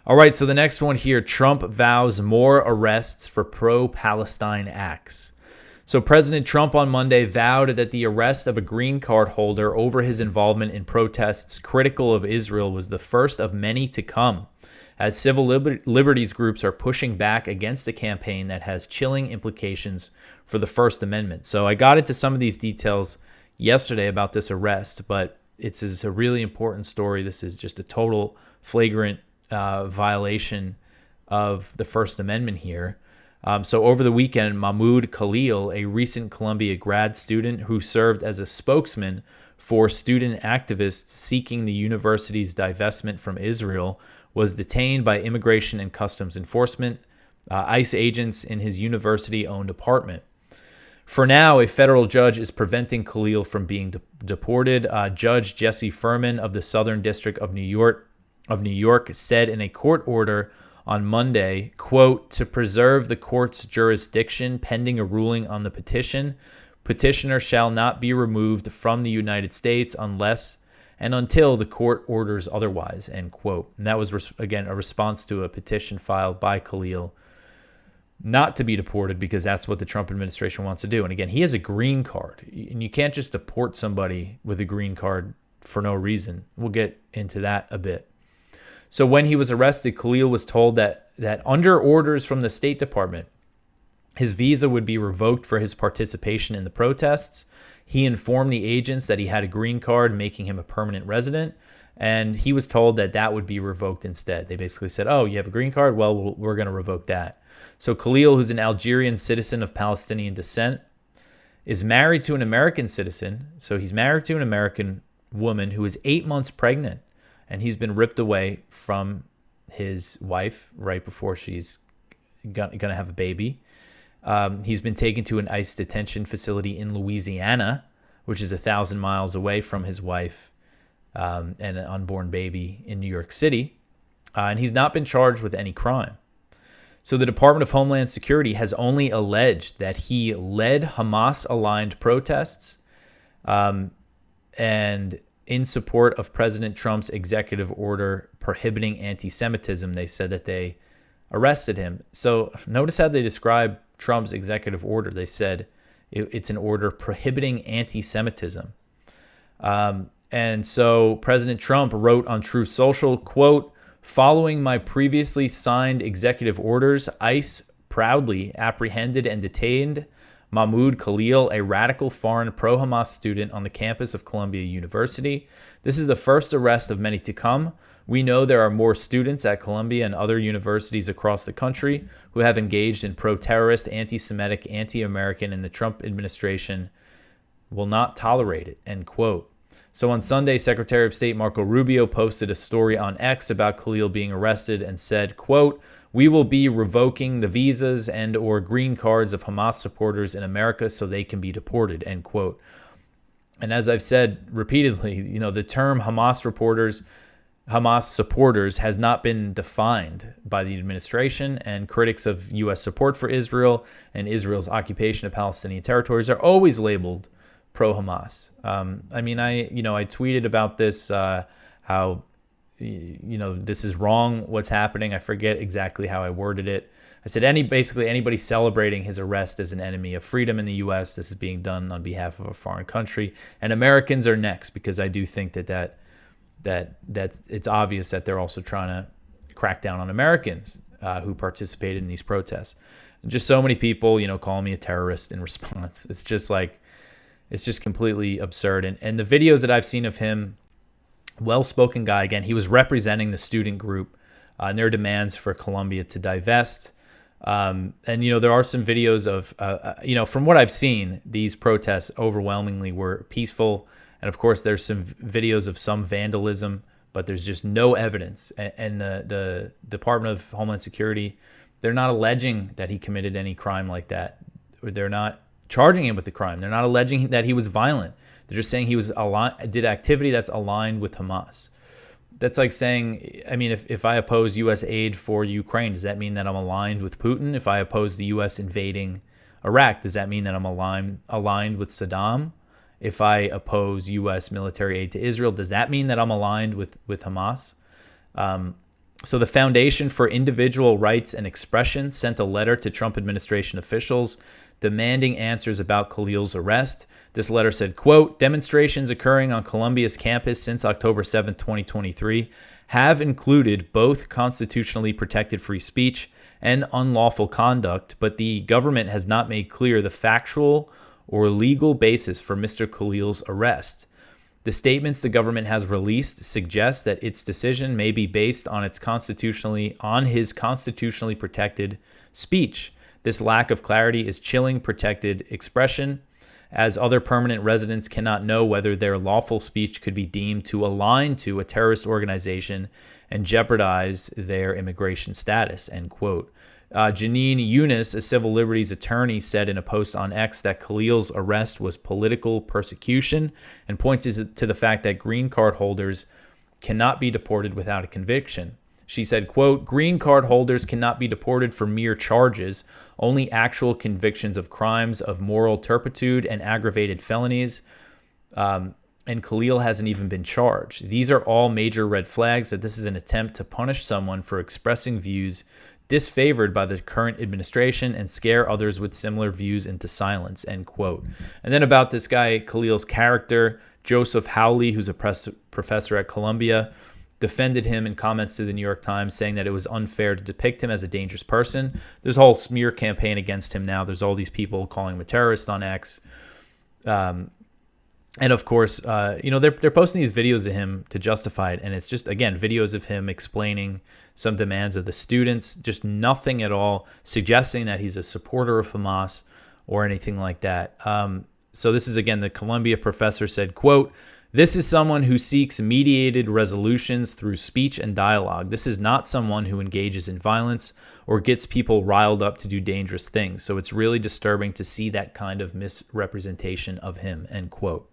All right, so the next one here, Trump vows more arrests for pro-Palestine acts. So President Trump on Monday vowed that the arrest of a green card holder over his involvement in protests critical of Israel was the first of many to come, as civil liberties groups are pushing back against the campaign that has chilling implications for the First Amendment. So I got into some of these details yesterday about this arrest, but it's a really important story. This is just a total flagrant violation of the First Amendment here. So over the weekend, Mahmoud Khalil, a recent Columbia grad student who served as a spokesman for student activists seeking the university's divestment from Israel, was detained by Immigration and Customs Enforcement, ICE agents in his university-owned apartment. For now, a federal judge is preventing Khalil from being deported. Judge Jesse Furman of the Southern District of New York said in a court order on Monday, quote, to preserve the court's jurisdiction pending a ruling on the petition, petitioner shall not be removed from the United States unless and until the court orders otherwise, end quote. And that was, again, a response to a petition filed by Khalil not to be deported because that's what the Trump administration wants to do. And again, he has a green card, and you can't just deport somebody with a green card for no reason. We'll get into that a bit. So when he was arrested, Khalil was told that under orders from the State Department, his visa would be revoked for his participation in the protests. He informed the agents that he had a green card, making him a permanent resident, and he was told that would be revoked instead. They basically said, oh, you have a green card? Well, we're going to revoke that. So Khalil, who's an Algerian citizen of Palestinian descent, is married to an American citizen. So he's married to an American woman who is 8 months pregnant. And he's been ripped away from his wife right before she's going to have a baby. He's been taken to an ICE detention facility in Louisiana, which is 1,000 miles away from his wife and an unborn baby in New York City. And he's not been charged with any crime. So the Department of Homeland Security has only alleged that he led Hamas-aligned protests and in support of President Trump's executive order prohibiting anti-Semitism. They said that they arrested him. So notice how they describe Trump's executive order. They said it's an order prohibiting anti-Semitism. And so President Trump wrote on Truth Social, quote, following my previously signed executive orders, ICE proudly apprehended and detained Mahmoud Khalil, a radical foreign pro-Hamas student on the campus of Columbia University. This is the first arrest of many to come. We know there are more students at Columbia and other universities across the country who have engaged in pro-terrorist, anti-Semitic, anti-American, and the Trump administration will not tolerate it, end quote. So on Sunday, Secretary of State Marco Rubio posted a story on X about Khalil being arrested and said, quote, we will be revoking the visas and or green cards of Hamas supporters in America so they can be deported, end quote. And as I've said repeatedly, the term Hamas supporters has not been defined by the administration, and critics of U.S. support for Israel and Israel's occupation of Palestinian territories are always labeled pro-Hamas. I tweeted about this, how this is wrong, what's happening. I forget exactly how I worded it. I said anybody celebrating his arrest as an enemy of freedom in the U.S., this is being done on behalf of a foreign country, and Americans are next, because I do think that it's obvious that they're also trying to crack down on Americans who participated in these protests. And just so many people, calling me a terrorist in response. It's just completely absurd. And the videos that I've seen of him, well-spoken guy, again, he was representing the student group and their demands for Columbia to divest. And there are some videos of, from what I've seen, these protests overwhelmingly were peaceful. And of course, there's some videos of some vandalism, but there's just no evidence. And the Department of Homeland Security, they're not alleging that he committed any crime like that. They're not charging him with the crime. They're not alleging that he was violent. They're just saying he did activity that's aligned with Hamas. That's like saying, if I oppose U.S. aid for Ukraine, does that mean that I'm aligned with Putin? If I oppose the U.S. invading Iraq, does that mean that I'm aligned with Saddam? If I oppose U.S. military aid to Israel, does that mean that I'm aligned with Hamas? So the Foundation for Individual Rights and Expression sent a letter to Trump administration officials demanding answers about Khalil's arrest. This letter said, quote, demonstrations occurring on Columbia's campus since October 7, 2023 have included both constitutionally protected free speech and unlawful conduct, but the government has not made clear the factual or legal basis for Mr. Khalil's arrest. The statements the government has released suggest that its decision may be based on his constitutionally protected speech. This lack of clarity is chilling protected expression, as other permanent residents cannot know whether their lawful speech could be deemed to align to a terrorist organization and jeopardize their immigration status, end quote. Janine Eunice, a civil liberties attorney, said in a post on X that Khalil's arrest was political persecution and pointed to the fact that green card holders cannot be deported without a conviction. She said, quote, green card holders cannot be deported for mere charges, only actual convictions of crimes of moral turpitude and aggravated felonies. And Khalil hasn't even been charged. These are all major red flags that this is an attempt to punish someone for expressing views disfavored by the current administration and scare others with similar views into silence, end quote. And then about this guy, Khalil's character, Joseph Howley, who's a professor at Columbia, defended him in comments to the New York Times, saying that it was unfair to depict him as a dangerous person. There's a whole smear campaign against him now. There's all these people calling him a terrorist on X. And of course, they're posting these videos of him to justify it. And it's just, again, videos of him explaining some demands of the students, just nothing at all suggesting that he's a supporter of Hamas or anything like that. So this is, again, the Columbia professor said, quote, this is someone who seeks mediated resolutions through speech and dialogue. This is not someone who engages in violence or gets people riled up to do dangerous things. So it's really disturbing to see that kind of misrepresentation of him, end quote.